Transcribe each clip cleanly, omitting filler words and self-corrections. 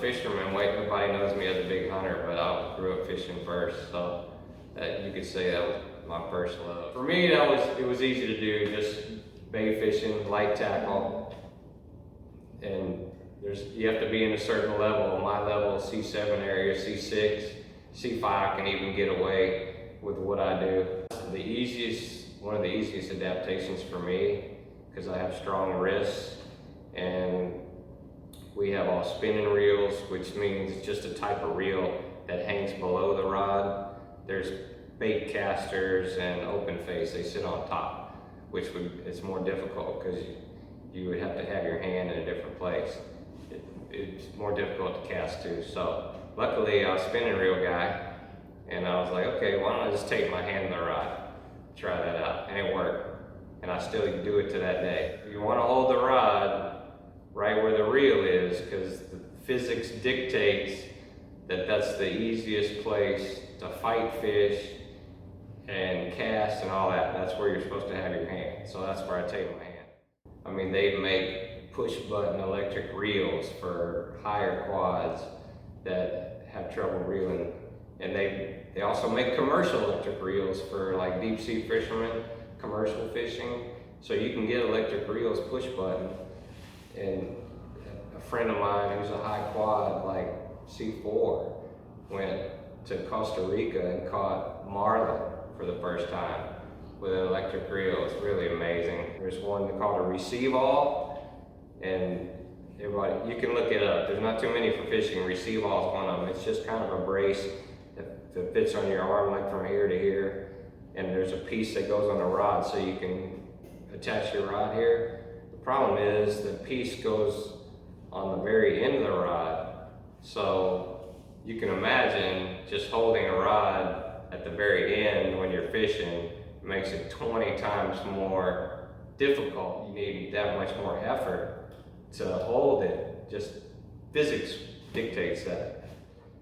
fisherman. Nobody knows me as a big hunter, but I grew up fishing first, so you could say that was my first love. For me, it was easy to do, just bait fishing, light tackle, and you have to be in a certain level. My level is C7 area, C6, C5 can even get away with what I do. One of the easiest adaptations for me, because I have strong wrists, and we have all spinning reels, which means it's just a type of reel that hangs below the rod. There's bait casters and open face, they sit on top, it's more difficult because you would have to have your hand in a different place. It's more difficult to cast too. So luckily I was a spinning reel guy, and I was like, okay, why don't I just take my hand in the rod, try that out, and it worked. And I still do it to that day. You want to hold the rod right where the reel is, because the physics dictates that that's the easiest place to fight fish and cast and all that. That's where you're supposed to have your hand. So that's where I take my hand. I mean, they make push button electric reels for higher quads that have trouble reeling. And they also make commercial electric reels for like deep sea fishermen, commercial fishing. So you can get electric reels push button. And a friend of mine who's a high quad, like C4, went to Costa Rica and caught marlin for the first time with an electric reel. It's really amazing. There's one called a receive all, and you can look it up. There's not too many for fishing. Receive all is one of them. It's just kind of a brace that fits on your arm like from here to here, and there's a piece that goes on the rod so you can attach your rod here. The problem is the piece goes on the very end of the rod, so you can imagine just holding a rod at the very end when you're fishing makes it 20 times more difficult. You need that much more effort to hold it. Just physics dictates that.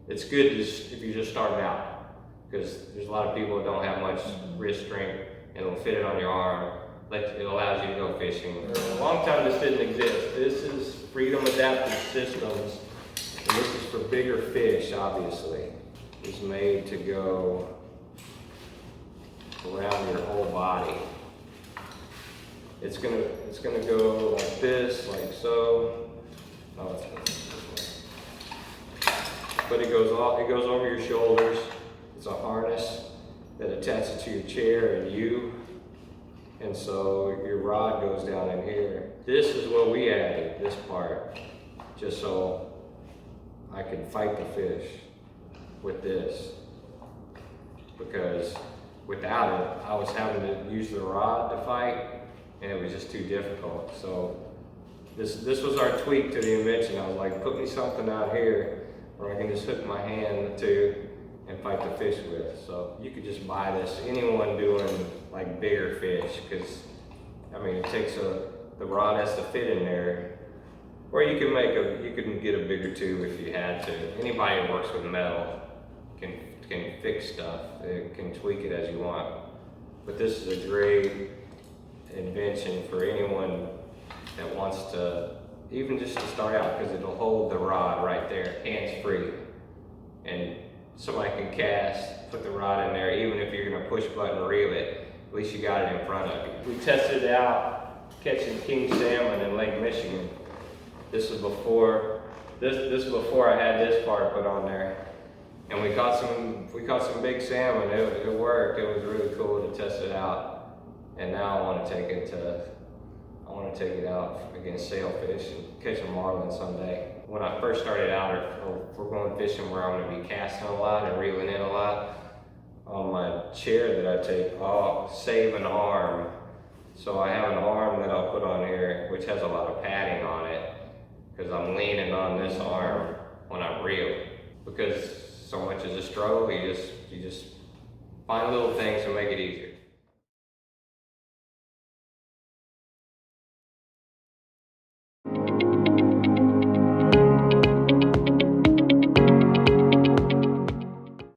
It's good if you're just starting out, because there's a lot of people that don't have much wrist strength, and it'll fit it on your arm. It allows you to go fishing. For a long time this didn't exist. This is Freedom Adaptive Systems, and this is for bigger fish, obviously. It's made to go around your whole body. It's gonna go like this, like so. Oh, it's going this way. But it goes over your shoulders. It's a harness that attaches to your chair and you. And so your rod goes down in here. This is what we added, this part, just so I could fight the fish with this. Because without it, I was having to use the rod to fight, and it was just too difficult. So this was our tweak to the invention. I was like, put me something out here where I can just hook my hand to and fight the fish with. So you could just buy this. Anyone doing like bigger fish, because I mean, it takes the rod has to fit in there. Or you can get a bigger tube if you had to. Anybody who works with metal can fix stuff. They can tweak it as you want. But this is a great invention for anyone that wants to, even just to start out, because it'll hold the rod right there, hands free. And somebody can cast, put the rod in there, even if you're gonna push button reel it, at least you got it in front of you. We tested it out catching king salmon in Lake Michigan. This was before I had this part put on there. And we caught some big salmon. It worked. It was really cool to test it out. And now I want to take it out against sailfish and catch a marlin someday. When I first started out, or we're going fishing where I'm going to be casting a lot and reeling in a lot, on my chair that I take, I'll save an arm. So I have an arm that I'll put on here, which has a lot of padding on it, because I'm leaning on this arm when I reel. Because so much is a struggle, you just find little things to make it easier.